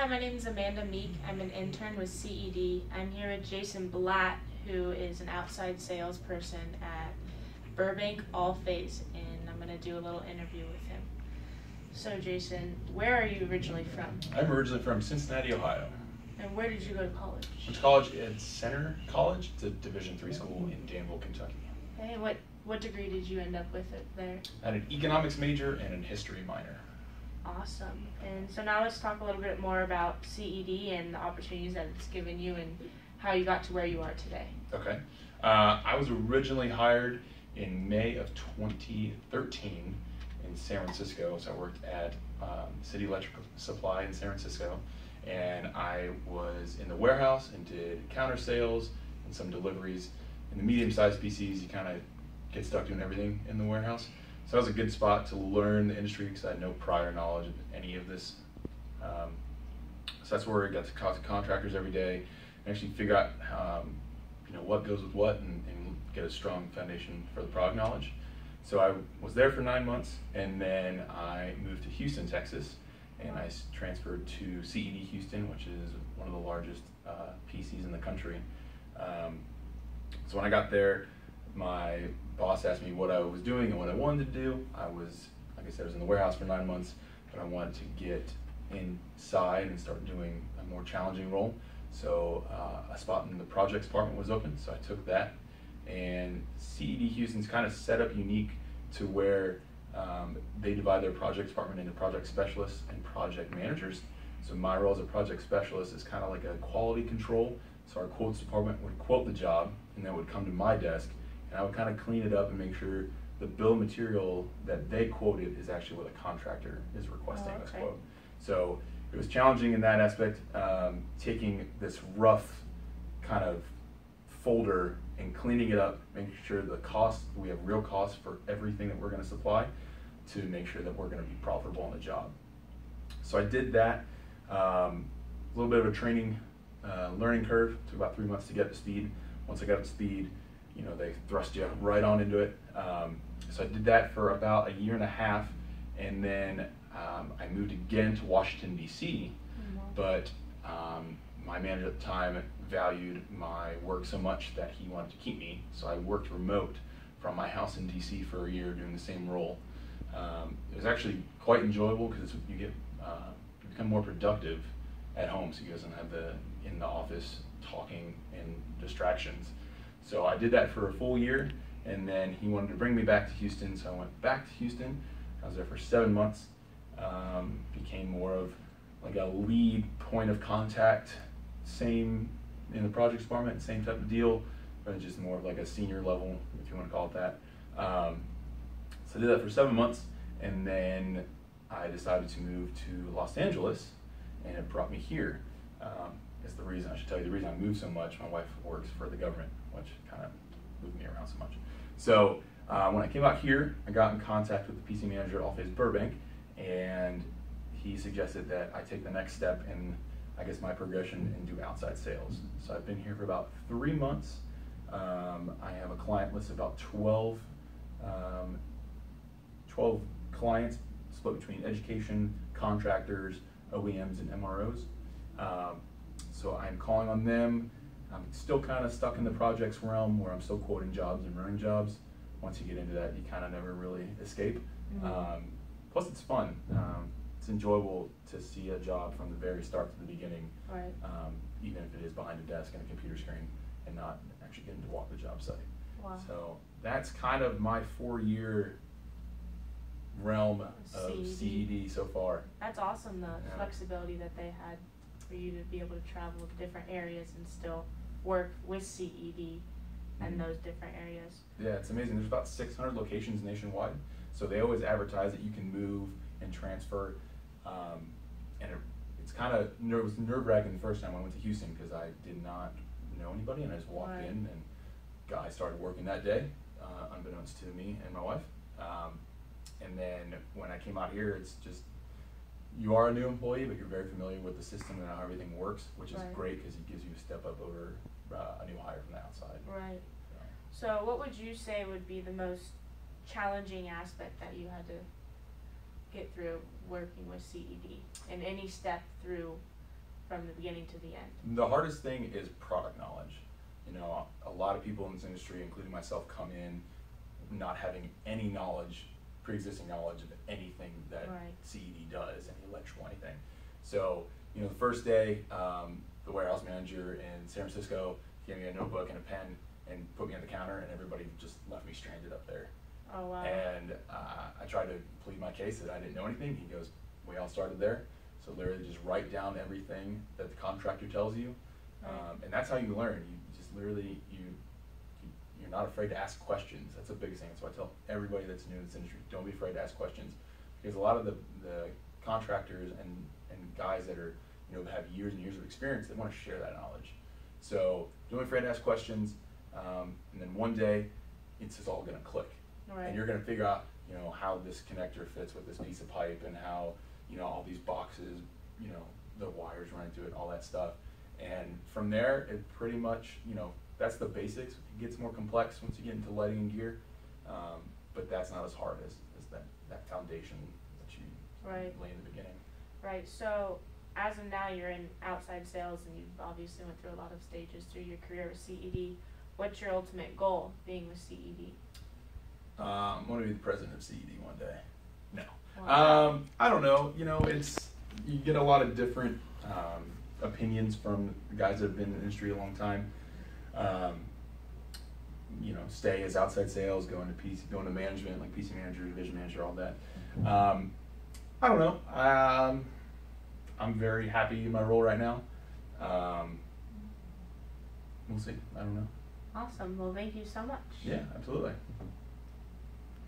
Hi, my name is Amanda Meek. I'm an intern with CED. I'm here with Jason Blatt, who is an outside salesperson at Burbank All Phase, and I'm going to do a little interview with him. So Jason, where are you originally from? I'm originally from Cincinnati, Ohio. And where did you go to college? Went to college at Center College. It's a Division III school in Danville, Kentucky. Hey, what degree did you end up with there? I had an economics major and a history minor. Awesome. And so now let's talk a little bit more about CED and the opportunities that it's given you and how you got to where you are today. Okay. I was originally hired in May of 2013 in San Francisco. So I worked at City Electric Supply in San Francisco, and I was in the warehouse and did counter sales and some deliveries. In the medium-sized PCs, you kind of get stuck doing everything in the warehouse. So that was a good spot to learn the industry because I had no prior knowledge of any of this. So that's where I got to talk to contractors every day and actually figure out what goes with what and get a strong foundation for the product knowledge. So I was there for 9 months, and then I moved to Houston, Texas, and I transferred to CED Houston, which is one of the largest PCs in the country. So when I got there, my boss asked me what I was doing and what I wanted to do. I was, like I said, I was in the warehouse for 9 months, but I wanted to get inside and start doing a more challenging role. So a spot in the projects department was open, so I took that. And CED Houston's kind of set up unique to where they divide their project department into project specialists and project managers. So my role as a project specialist is kind of like a quality control. So our quotes department would quote the job, and then would come to my desk, and I would kind of clean it up and make sure the bill of material that they quoted is actually what the contractor is requesting as quote. So it was challenging in that aspect, taking this rough kind of folder and cleaning it up, making sure the cost, we have real costs for everything that we're going to supply to make sure that we're going to be profitable on the job. So I did that, a little bit of a training learning curve. Took about 3 months to get up to speed. Once I got up to speed, they thrust you right on into it. So I did that for about a year and a half, and then I moved again to Washington, D.C., but my manager at the time valued my work so much that he wanted to keep me, so I worked remote from my house in D.C. for a year doing the same role. It was actually quite enjoyable because you become more productive at home, so you doesn't have the in the office talking and distractions. So I did that for a full year, and then he wanted to bring me back to Houston, so I went back to Houston. I was there for 7 months, became more of like a lead point of contact, same in the projects department, same type of deal, but just more of like a senior level, if you want to call it that. So I did that for 7 months, and then I decided to move to Los Angeles, and it brought me here. Is the reason, I should tell you the reason I moved so much. My wife works for the government, which kind of moved me around so much. So when I came out here, I got in contact with the PC manager at All Phase Burbank, and he suggested that I take the next step in, I guess, my progression and do outside sales. So I've been here for about 3 months. I have a client list of about 12 clients split between education, contractors, OEMs, and MROs. So I'm calling on them. I'm still kind of stuck in the projects realm where I'm still quoting jobs and running jobs. Once you get into that, you kind of never really escape. Plus it's fun. It's enjoyable to see a job from the very start to the beginning, even if it is behind a desk and a computer screen and not actually getting to walk the job site. Wow. So that's kind of my 4-year realm of CED so far. That's awesome, the flexibility that they had for you to be able to travel to different areas and still work with CED and those different areas. Yeah, it's amazing. There's about 600 locations nationwide, so they always advertise that you can move and transfer, and it was nerve-wracking the first time I went to Houston because I did not know anybody, and I just walked in, and I started working that day, unbeknownst to me and my wife. And then when I came out here, it's just, you are a new employee, but you're very familiar with the system and how everything works, which is great because it gives you a step up over a new hire from the outside. Right. So what would you say would be the most challenging aspect that you had to get through working with CED, and any step through from the beginning to the end? The hardest thing is product knowledge. You know, a lot of people in this industry, including myself, come in not having any knowledge, pre-existing knowledge of anything that Right. CED does, any electrical, anything. So, you know, the first day, the warehouse manager in San Francisco gave me a notebook and a pen and put me on the counter, and everybody just left me stranded up there. Oh, wow. And I tried to plead my case that I didn't know anything. He goes, we all started there. So literally just write down everything that the contractor tells you. Right. And that's how you learn. You just literally, you're not afraid to ask questions. That's the biggest thing. So I tell everybody that's new in this industry, don't be afraid to ask questions. Because a lot of the contractors and guys that are, you know, have years and years of experience, they want to share that knowledge. So don't be afraid to ask questions. And then one day, it's just all going to click. Right. And you're going to figure out, you know, how this connector fits with this piece of pipe, and how, you know, all these boxes, you know, the wires running through it, all that stuff. And from there, it pretty much, you know, that's the basics. It gets more complex once you get into lighting and gear, but that's not as hard as that foundation that you Right. lay in the beginning. Right, so as of now, you're in outside sales, and you've obviously went through a lot of stages through your career with CED. What's your ultimate goal being with CED? I want to be the president of CED one day. No. Wow. I don't know. You know, you get a lot of different opinions from guys that have been in the industry a long time. You know, stay as outside sales, go into management, like PC manager, division manager, all that. I don't know. I'm very happy in my role right now. We'll see. I don't know. Awesome. Well, thank you so much. Yeah, absolutely.